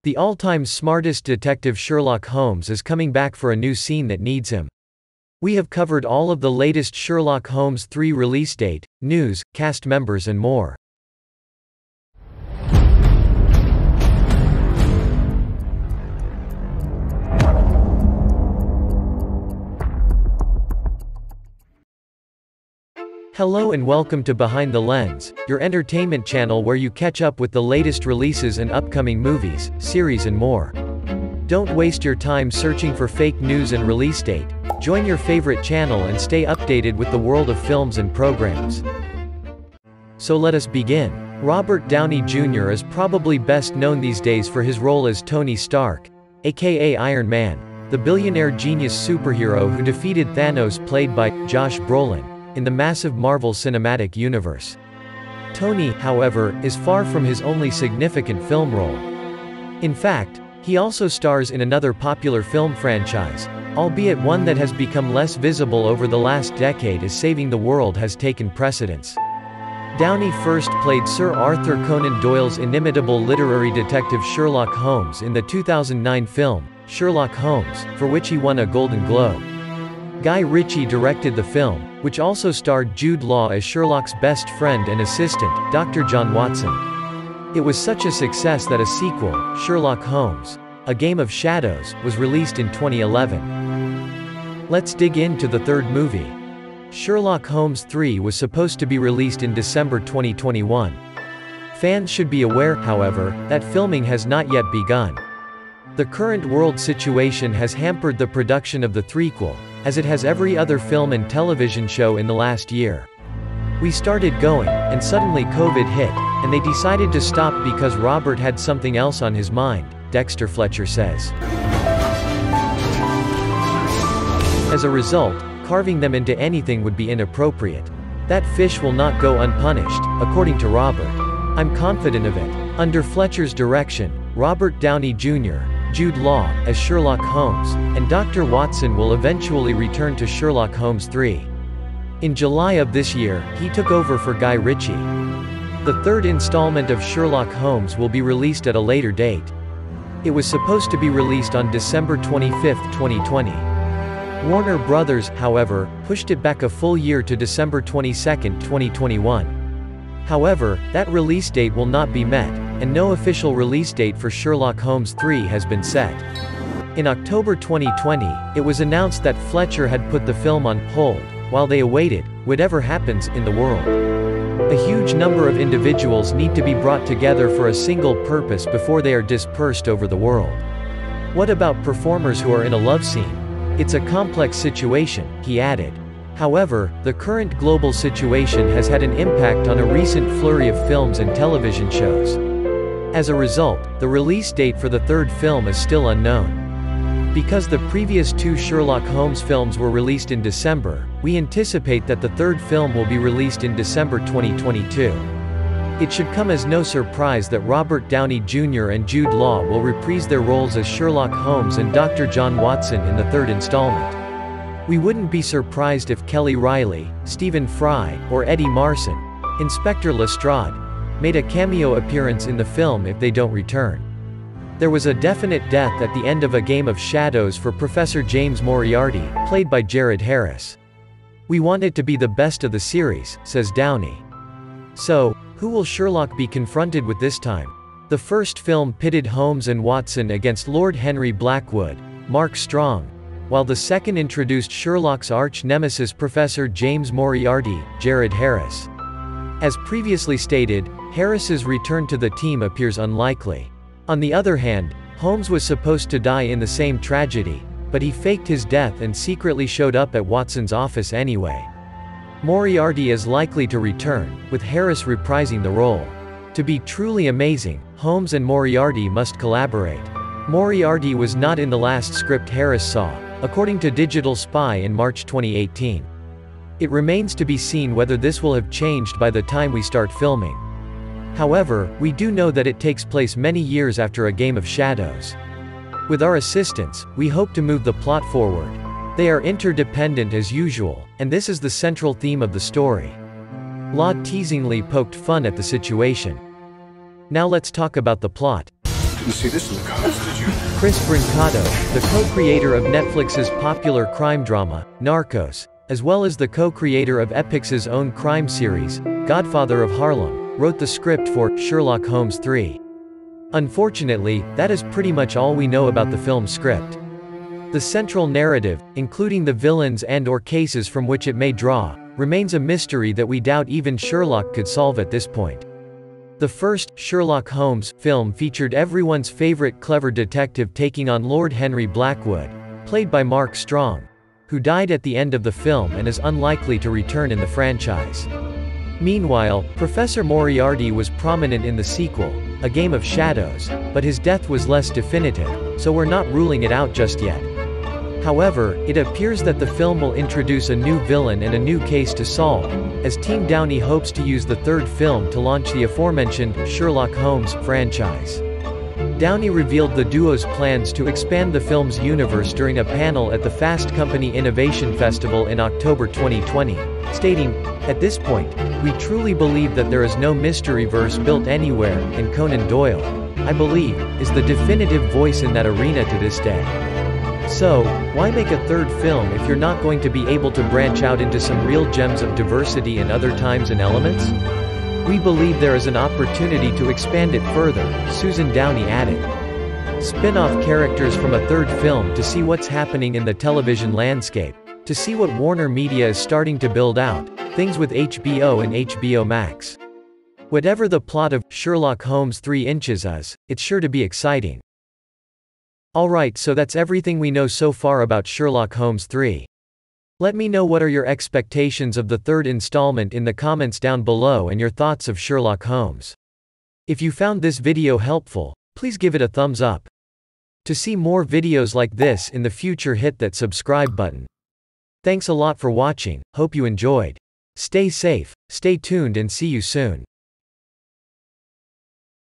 The all-time smartest detective Sherlock Holmes is coming back for a new scene that needs him. We have covered all of the latest Sherlock Holmes 3 release date, news, cast members and more. Hello and welcome to Behind the Lens, your entertainment channel where you catch up with the latest releases and upcoming movies, series and more. Don't waste your time searching for fake news and release date. Join your favorite channel and stay updated with the world of films and programs. So let us begin. Robert Downey Jr. is probably best known these days for his role as Tony Stark, aka Iron Man, the billionaire genius superhero who defeated Thanos, played by Josh Brolin, in the massive Marvel Cinematic Universe. Tony, however, is far from his only significant film role. In fact, he also stars in another popular film franchise, albeit one that has become less visible over the last decade as saving the world has taken precedence. Downey first played Sir Arthur Conan Doyle's inimitable literary detective Sherlock Holmes in the 2009 film, Sherlock Holmes, for which he won a Golden Globe. Guy Ritchie directed the film, which also starred Jude Law as Sherlock's best friend and assistant, Dr. John Watson. It was such a success that a sequel, Sherlock Holmes, A Game of Shadows, was released in 2011. Let's dig into the third movie. Sherlock Holmes 3 was supposed to be released in December 2021. Fans should be aware, however, that filming has not yet begun. The current world situation has hampered the production of the threequel, as it has every other film and television show in the last year. We started going, and suddenly COVID hit, and they decided to stop because Robert had something else on his mind, Dexter Fletcher says. As a result, carving them into anything would be inappropriate. That fish will not go unpunished, according to Robert. I'm confident of it. Under Fletcher's direction, Robert Downey Jr., Jude Law, as Sherlock Holmes, and Dr. Watson will eventually return to Sherlock Holmes 3. In July of this year, he took over for Guy Ritchie. The third installment of Sherlock Holmes will be released at a later date. It was supposed to be released on December 25, 2020. Warner Brothers, however, pushed it back a full year to December 22, 2021. However, that release date will not be met, and no official release date for Sherlock Holmes 3 has been set. In October 2020, it was announced that Fletcher had put the film on hold, while they awaited whatever happens in the world. A huge number of individuals need to be brought together for a single purpose before they are dispersed over the world. What about performers who are in a love scene? It's a complex situation, he added. However, the current global situation has had an impact on a recent flurry of films and television shows. As a result, the release date for the third film is still unknown. Because the previous two Sherlock Holmes films were released in December, we anticipate that the third film will be released in December 2022. It should come as no surprise that Robert Downey Jr. and Jude Law will reprise their roles as Sherlock Holmes and Dr. John Watson in the third installment. We wouldn't be surprised if Kelly Riley, Stephen Fry, or Eddie Marsan, Inspector Lestrade, made a cameo appearance in the film if they don't return. There was a definite death at the end of A Game of Shadows for Professor James Moriarty, played by Jared Harris. We want it to be the best of the series, says Downey. So, who will Sherlock be confronted with this time? The first film pitted Holmes and Watson against Lord Henry Blackwood, Mark Strong, while the second introduced Sherlock's arch-nemesis Professor James Moriarty, Jared Harris. As previously stated, Harris's return to the team appears unlikely. On the other hand, Holmes was supposed to die in the same tragedy, but he faked his death and secretly showed up at Watson's office anyway. Moriarty is likely to return, with Harris reprising the role. To be truly amazing, Holmes and Moriarty must collaborate. Moriarty was not in the last script Harris saw, according to Digital Spy in March 2018. It remains to be seen whether this will have changed by the time we start filming. However, we do know that it takes place many years after A Game of Shadows. With our assistance, we hope to move the plot forward. They are interdependent as usual, and this is the central theme of the story. Law teasingly poked fun at the situation. Now let's talk about the plot. Didn't see this in the cards, did you? Chris Brancato, the co-creator of Netflix's popular crime drama, Narcos, as well as the co-creator of Epix's own crime series, Godfather of Harlem, wrote the script for Sherlock Holmes 3. Unfortunately, that is pretty much all we know about the film's script. The central narrative, including the villains and/or cases from which it may draw, remains a mystery that we doubt even Sherlock could solve at this point. The first Sherlock Holmes film featured everyone's favorite clever detective taking on Lord Henry Blackwood, played by Mark Strong, who died at the end of the film and is unlikely to return in the franchise. Meanwhile, Professor Moriarty was prominent in the sequel, A Game of Shadows, but his death was less definitive, so we're not ruling it out just yet. However, it appears that the film will introduce a new villain and a new case to solve, as Team Downey hopes to use the third film to launch the aforementioned Sherlock Holmes franchise. Downey revealed the duo's plans to expand the film's universe during a panel at the Fast Company Innovation Festival in October 2020, stating, "At this point, we truly believe that there is no mystery-verse built anywhere, and Conan Doyle, I believe, is the definitive voice in that arena to this day. So, why make a third film if you're not going to be able to branch out into some real gems of diversity and other times and elements? We believe there is an opportunity to expand it further," Susan Downey added. Spin-off characters from a third film to see what's happening in the television landscape, to see what Warner Media is starting to build out, things with HBO and HBO Max. Whatever the plot of Sherlock Holmes 3 inches is, it's sure to be exciting. Alright, so that's everything we know so far about Sherlock Holmes 3. Let me know what are your expectations of the third installment in the comments down below and your thoughts of Sherlock Holmes. If you found this video helpful, please give it a thumbs up. To see more videos like this in the future, hit that subscribe button. Thanks a lot for watching, hope you enjoyed. Stay safe, stay tuned and see you soon.